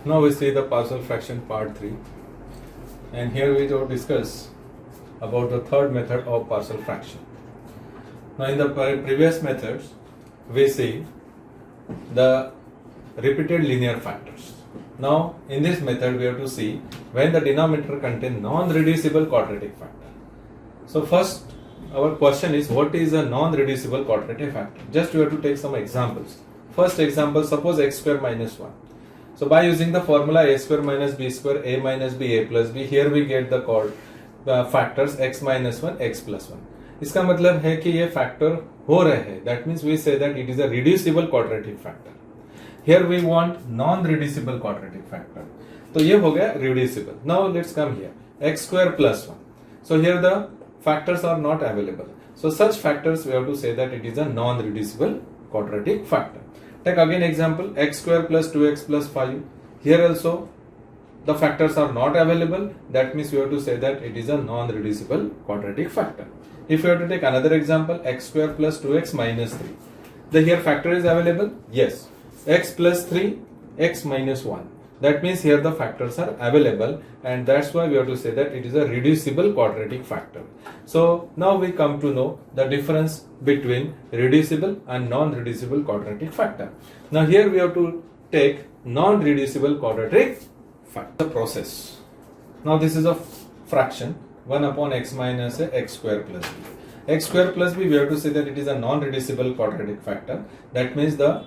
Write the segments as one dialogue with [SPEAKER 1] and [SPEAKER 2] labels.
[SPEAKER 1] Now we see the partial fraction part 3, and here we will discuss about the third method of partial fraction. Now in the previous methods we see the repeated linear factors. Now in this method we have to see when the denominator contains non-reducible quadratic factor. So first our question is, what is a non-reducible quadratic factor? Just you have to take some examples. First example, suppose x square minus 1. So by using the formula a square minus b square, a minus b, a plus b, here we get the factors x minus 1, x plus 1. इसका मतलब है कि ये factor हो रहे हैं. That means we say that it is a reducible quadratic factor. Here we want non-reducible quadratic factor. तो ये हो गया reducible. Now let's come here. X square plus 1. So here the factors are not available. So such factors we have to say that it is a non-reducible quadratic factor. Take again example, x square plus 2x plus 5. Here also the factors are not available. That means we have to say that it is a non-reducible quadratic factor. If you have to take another example, x square plus 2x minus 3. The here factor is available? Yes. X plus 3, x minus 1. That means here the factors are available, and that's why we have to say that it is a reducible quadratic factor. So now we come to know the difference between reducible and non-reducible quadratic factor. Now here we have to take non-reducible quadratic factor. The process. Now this is a fraction 1 upon x minus x square plus b. X square plus b, we have to say that it is a non-reducible quadratic factor. That means the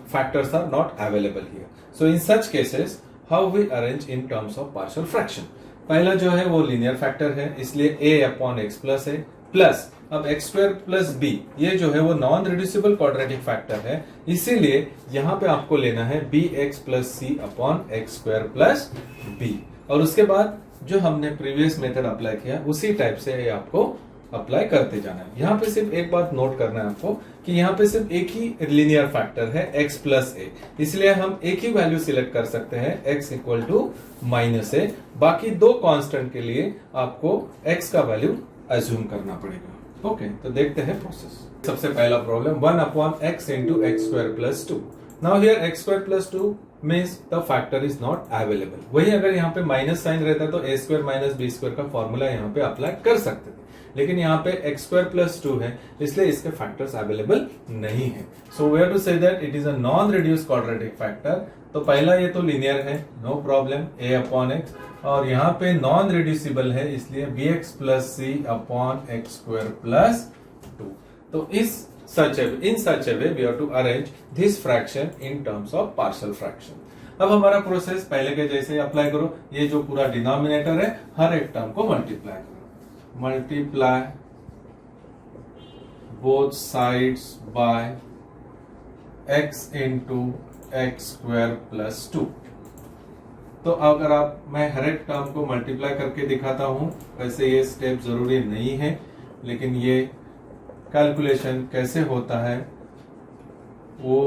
[SPEAKER 1] factors are not available here. So in such cases, how we arrange in terms of partial fraction? पहला जो है वो linear factor है, इसलिए a upon x plus है, plus अब x square plus b, ये जो है वो नॉन रिड्यूसिबल क्वाड्रेटिक फैक्टर है, इसीलिए यहाँ पे आपको लेना है bx plus c upon x square plus b, और उसके बाद जो हमने प्रीवियस मेथड अप्लाई किया उसी टाइप से ये आपको अप्लाई करते जाना है. यहाँ पे सिर्फ एक बात नोट करना है आपको कि यहाँ पे सिर्फ एक ही लीनियर फैक्टर है x प्लस ए, इसलिए हम एक ही वैल्यू सिलेक्ट कर सकते हैं x इक्वल टू माइनस ए. बाकी दो कांस्टेंट के लिए आपको x का वैल्यू अज्यूम करना पड़ेगा. ओके, तो देखते हैं प्रोसेस. सबसे पहला problem 1 upon x into x square plus 2. Now here x square plus 2 means the factor is not available. वही अगर यहाँ पे माइनस साइन रहता तो a square minus b square का फॉर्मूला यहाँ पे अप्लाई कर सकते थे, लेकिन यहाँ पे x स्क्वायर प्लस 2 है, इसलिए इसके फैक्टर्स अवेलेबल नहीं है. So we have to say that it is a non reduce quadratic factor. तो पहला ये तो लीनियर है, no problem, a upon x, और यहाँ पे नॉन रिड्यूसिबल है, इसलिए bx plus c upon x square plus 2. तो in such a way we have to arrange this fraction in terms of partial fraction. अब हमारा प्रोसेस पहले के जैसे अप्लाई करो. ये जो पूरा डिनोमिनेटर है हर एक टर्म को मल्टीप्लाई करो. Multiply both sides by x into x square plus 2. तो अगर मैं हर एक टर्म को मल्टीप्लाई करके दिखाता हूं, वैसे ये स्टेप जरूरी नहीं है, लेकिन ये कैलकुलेशन कैसे होता है वो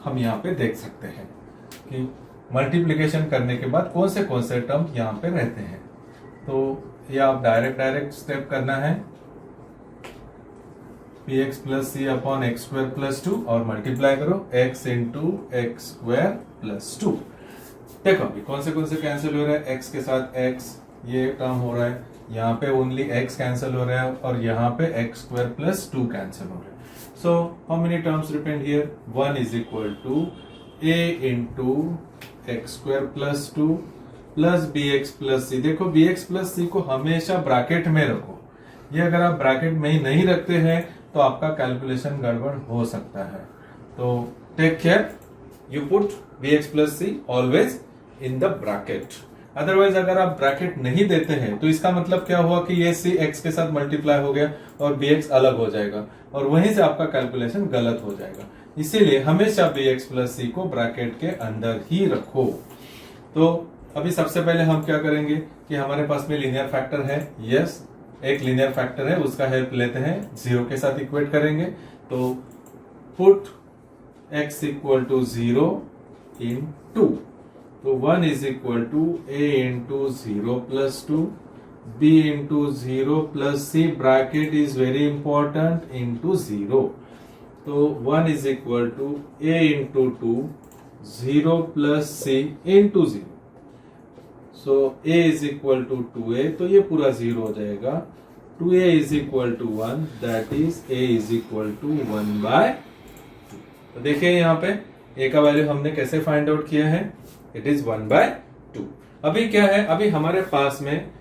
[SPEAKER 1] हम यहाँ पे देख सकते हैं कि मल्टीप्लिकेशन करने के बाद कौन से टर्म यहाँ पे रहते हैं. तो ये आप डायरेक्ट स्टेप करना है, px plus c upon x square plus 2 और मल्टीप्लाई करो x into x square plus 2. देखो अभी कौन से कैंसिल हो रहा है, x के साथ x, ये टर्म हो रहा है, यहाँ पे ओनली x कैंसिल हो रहा है, और यहाँ पे x स्क्वायर प्लस 2 कैंसिल हो रहा है. So how many terms remain here? 1 is equal to a into x square plus 2 plus bx plus c. देखो bx प्लस सी को हमेशा ब्रैकेट में रखो. ये अगर आप ब्रैकेट में ही नहीं रखते हैं तो आपका कैलकुलेशन गड़बड़ हो सकता है. तो take care, you put bx plus c always in the bracket. Otherwise अगर आप ब्रैकेट नहीं देते हैं तो इसका मतलब क्या हुआ कि ये सी x के साथ मल्टीप्लाई हो गया और bx अलग हो जाएगा, और वहीं से आपका कैलकुलेशन गलत हो जाएगा. इसीलिए हमेशा bx प्लस सी को ब्रैकेट के अंदर ही रखो. तो अभी सबसे पहले हम क्या करेंगे कि हमारे पास में लीनियर फैक्टर है. यस, एक लीनियर फैक्टर है, उसका हेल्प लेते हैं, 0 के साथ इक्वेट करेंगे. तो put x equal to 0 in 2. तो 1 is equal to a into 0 plus 2, b into 0 plus c, bracket is very important, into 0. तो 1 is equal to a into 2 0 plus c into 0. So a is equal to 2a, तो ये पूरा 0 हो जाएगा. 2a is equal to 1, that is a is equal to 1/2. तो देखिए यहाँ पे a का वैल्यू हमने कैसे फाइंड आउट किया है, इट इज 1/2. अभी क्या है, अभी हमारे पास में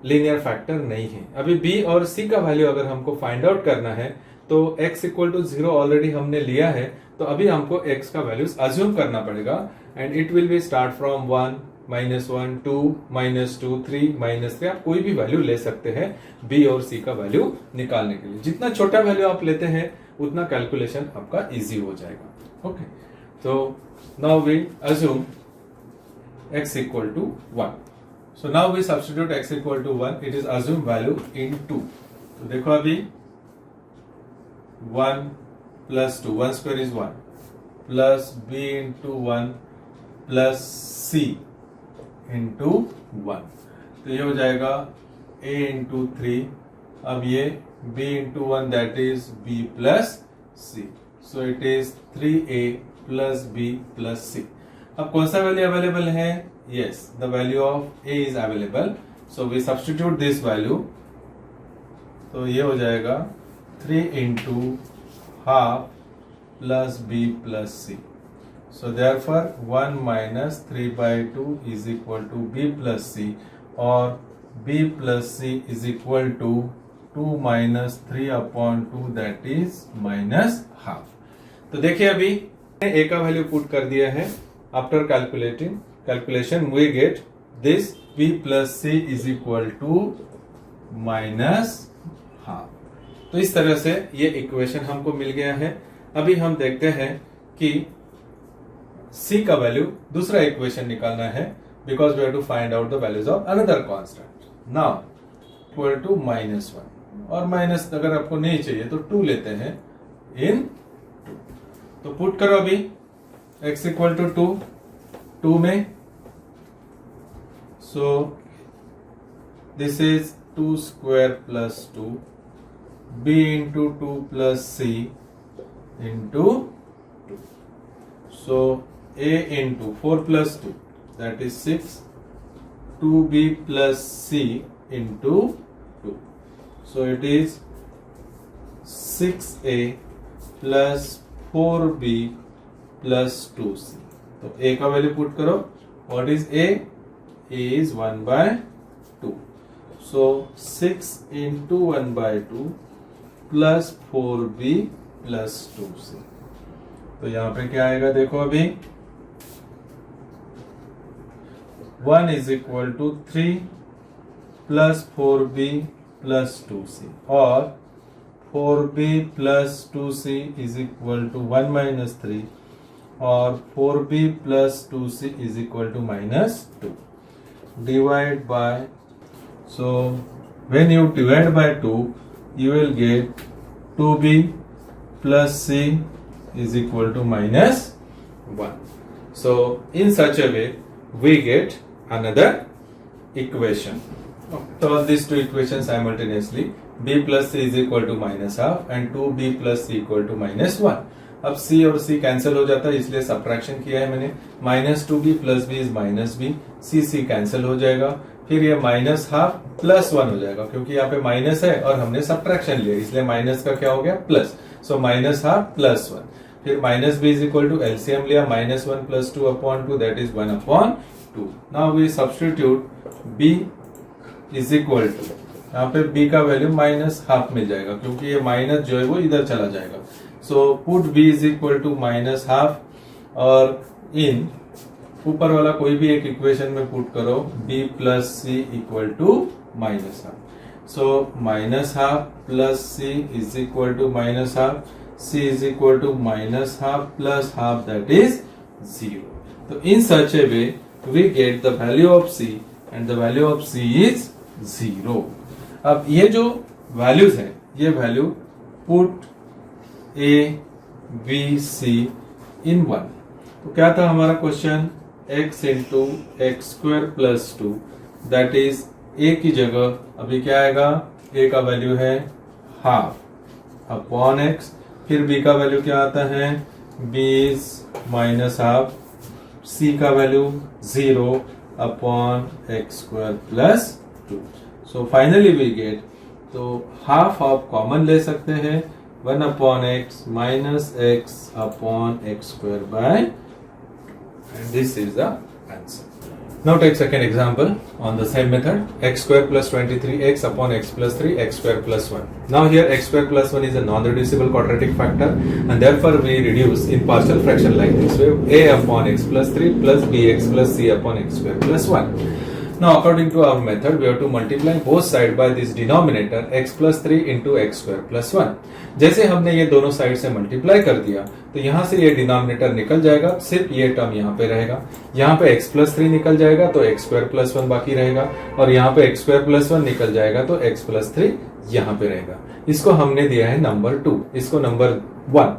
[SPEAKER 1] लीनियर फैक्टर नहीं है. अभी b और c का वैल्यू अगर हमको फाइंड आउट करना है तो x इक्वल टू 0 ऑलरेडी हमने लिया है, तो अभी हमको x का वैल्यूज अज्यूम करना पड़ेगा. And it will be start from 1, -1, 2, -2, 3, -3. आप कोई भी वैल्यू ले सकते हैं b और c का वैल्यू निकालने के लिए. जितना छोटा वैल्यू आप लेते हैं उतना कैलकुलेशन आपका इजी हो जाएगा. ओके, तो now we assume x equal to 1. So now we substitute x equal to 1. It is assumed value in 2. तो देखो अभी 1 plus 2, 1 square is 1, plus b into 1 plus c into 1. तो ये हो जाएगा a into 3. अब ये b into 1 that is b plus c. So it is 3a plus b plus c. अब कौन सा वैल्यू अवेलेबल है? Yes, the value of a is available. So we substitute this value. तो ये हो जाएगा 3 into half plus b plus c. So therefore 1 minus 3/2 is equal to b plus c, और b plus c is equal to 2 minus 3/2 that is minus half. तो देखिए अभी a का value put कर दिया है. After calculation we get this b plus c is equal to minus half. तो इस तरह से ये इक्वेशन हमको मिल गया है. अभी हम देखते हैं कि c का वैल्यू दूसरा इक्वेशन निकालना है, because we have to find out the values of another constant. Now equal to -1, और माइनस अगर आपको नहीं चाहिए तो 2 लेते हैं इन 2. तो पुट करो अभी x इक्वल टू 2 में. So this is 2 square plus 2, b into 2 plus c into 2. So a into 4 plus 2 that is 6, 2b plus c into 2. So it is 6a plus 4b plus 2c. तो a का value put करो. What is a? a is 1/2. So 6 into 1/2 plus 4b plus 2c. तो यहां पे क्या आएगा देखो अभी 1 is equal to 3 plus 4b plus 2c, और 4b plus 2c is equal to 1 minus 3, और 4b plus 2c is equal to minus 2. Divide by, so when you divide by 2 you will get 2b plus c is equal to minus 1. So in such a way we get another equation. Solve these two equations simultaneously. b plus c is equal to minus half and 2b plus c equal to minus 1. अब c और c cancel हो जाता है, इसलिए subtraction किया है मैंने. -2b plus b is -b, c cancel हो जाएगा. फिर ये माइनस हाफ प्लस 1 हो जाएगा, क्योंकि यहाँ पे माइनस है और हमने सब्ट्रैक्शन लिया, इसलिए माइनस का क्या हो गया plus. So minus half plus 1. फिर minus b is equal to LCM लिया, -1 प्लस 2/2 that is 1/2. Now we substitute b is equal to, यहाँ पे b का वैल्यू माइनस हाफ मिल जाएगा, क्योंकि ये माइनस जो है वो इधर चला जाएगा. So put b is equal to minus half, और इन ऊपर वाला कोई भी एक इक्वेशन में पुट करो b plus c equal to minus half. So minus half plus c is equal to minus half, c is equal to minus half plus half that is 0. तो in such a way we get the value of c and the value of c is 0. अब ये जो values है, ये value put a b c in 1. तो क्या था हमारा question, x into x square plus 2 that is a की जगह अभी क्या आएगा, a का वैल्यू है हाफ अपॉन x. फिर b का वैल्यू क्या आता है, b is minus half c का value 0 upon x square plus 2. So finally we get, तो हाफ आप कॉमन ले सकते हैं 1 upon x minus x upon x square by, and this is the answer. Now take second example on the same method, x square plus 23x upon x plus 3 x square plus 1. Now here x square plus 1 is a non-reducible quadratic factor, and therefore we reduce in partial fraction like this way, a upon x plus 3 plus bx plus c upon x square plus 1. Now according to our method, we have to multiply both side by this denominator x plus 3 into x square plus 1. जैसे हमने ये दोनों side से multiply कर दिया तो यहाँ से ये डिनोमिनेटर निकल जाएगा, सिर्फ ये टर्म यहाँ पे रहेगा. यहाँ पे x प्लस 3 निकल जाएगा तो x स्क्वायर प्लस 1 बाकी रहेगा, और यहाँ पे x स्क्वायर प्लस 1 निकल जाएगा तो x प्लस 3 यहाँ पे रहेगा. इसको हमने दिया है नंबर 2, इसको नंबर 1.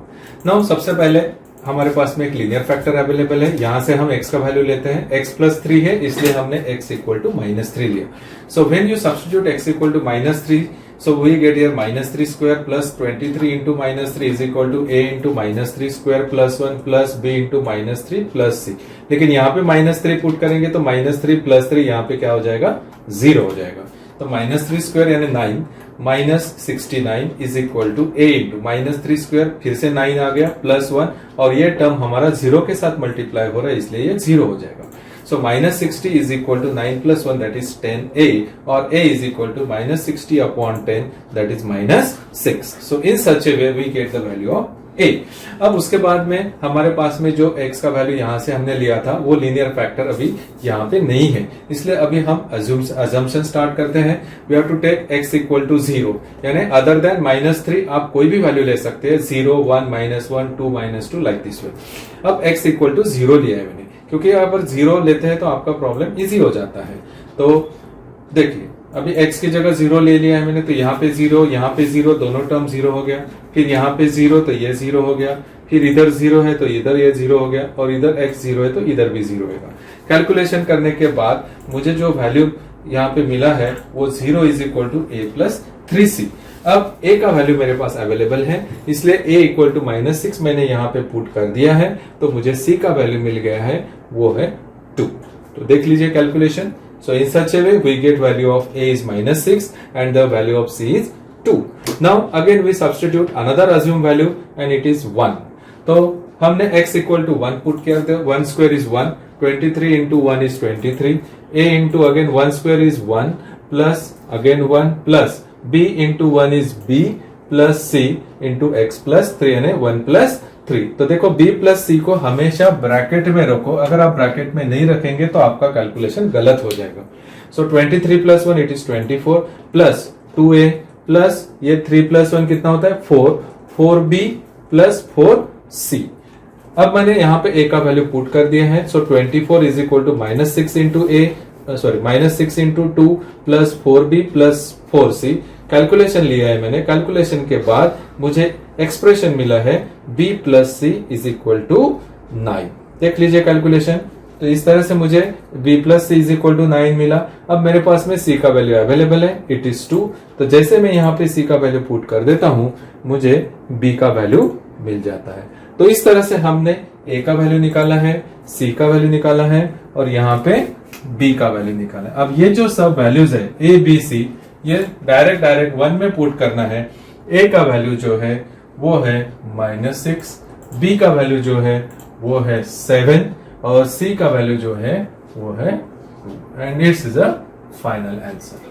[SPEAKER 1] नाउ सबसे पहले हमारे पास में एक लीनियर फैक्टर अवेलेबल है, यहां से हम x का वैल्यू लेते हैं. x प्लस 3 है इसलिए हमने x इक्वल टू माइनस 3 लिया. So when you substitute x equal to minus 3, so we get here minus 3 square plus 23 into minus 3 is equal to a into minus 3 square plus 1 plus b into minus 3 plus c. लेकिन यहाँ पे minus 3 put करेंगे तो minus 3 plus 3 यहाँ पे क्या हो जाएगा, 0 हो जाएगा. तो minus 3 square यानी 9 minus 69 is equal to a into minus 3 square, फिर से 9 आ गया प्लस 1, और ये टर्म हमारा 0 के साथ मल्टीप्लाई हो रहा है इसलिए ये 0 हो जाएगा. So minus 60 is equal to 9 plus 1 that is 10a, or a is equal to minus 60 upon 10 that is minus 6. So in such a way we get the value of a. अब उसके बाद में हमारे पास में जो x का value यहाँ से हमने लिया था वो लीनियर फैक्टर अभी यहाँ पे नहीं है, इसलिए अभी हम अजम्पशन स्टार्ट करते हैं. We have to take x equal to 0, यानी अदर देन माइनस 3 आप कोई भी वैल्यू ले सकते हैं, 0 1 minus 1 2 minus 2 like this way. अब x इक्वल टू 0 लिया है मैंने, क्योंकि यहाँ पर 0 लेते हैं तो आपका प्रॉब्लम इजी हो जाता है. तो देखिए अभी x की जगह 0 ले लिया है मैंने, तो यहाँ पे 0 यहाँ पे 0, दोनों टर्म 0 हो गया. फिर यहाँ पे 0 तो ये 0 हो गया, फिर इधर 0 है तो इधर ये 0 हो गया, और इधर x 0 है तो इधर भी 0 होगा. कैलकुलेशन करने के बाद मुझे जो वैल्यू यहाँ पे मिला है वो 0 is equal to a plus 3c. अब a का वैल्यू मेरे पास अवेलेबल है इसलिए a इक्वल टू माइनस 6 मैंने यहाँ पे पुट कर दिया है, तो मुझे c का वैल्यू मिल गया है वो है 2. तो देख लीजिए calculation. So in such a way we get value of a is minus 6 and the value of c is 2. Now again we substitute another assumed value and it is 1. तो हमने x equal to 1 put किया था, 1 square is 1, 23 into 1 is 23, a into again 1 square is 1 plus again 1 plus b into 1 is b plus c into x plus 3 यानी 1 plus 3. तो देखो b plus c को हमेशा bracket में रखो, अगर आप ब्रैकेट में नहीं रखेंगे तो आपका कैलकुलेशन गलत हो जाएगा. सो 23 plus 1 it is 24 plus 2a plus ये 3 प्लस 1 कितना होता है 4, 4b प्लस 4c. अब मैंने यहाँ पे a का वैल्यू पुट कर दिया है. So 24 is equal to minus 6 into a, sorry minus 6 into 2 plus 4b plus 4c. Calculation लिया है मैंने, कैलकुलेशन के बाद मुझे एक्सप्रेशन मिला है b plus c is equal to 9. देख लीजिए कैलकुलेशन. तो इस तरह से मुझे b plus c is equal to 9 मिला. अब मेरे पास में c का वैल्यू अवेलेबल है, इट इज 2. तो जैसे मैं यहाँ पे c का वैल्यू पुट कर देता हूं मुझे b का वैल्यू मिल जाता है. तो इस तरह से हमने a का वैल्यू निकाला है, c का वैल्यू निकाला है और यहाँ पे b का वैल्यू निकाला है. अब ये जो सब वैल्यूज है a b c ये डायरेक्ट 1 में पुट करना है. a का वैल्यू जो है वो है माइनस 6, b का वैल्यू जो है वो है 7 और c का वैल्यू जो है वो है 2. And it's is a final answer.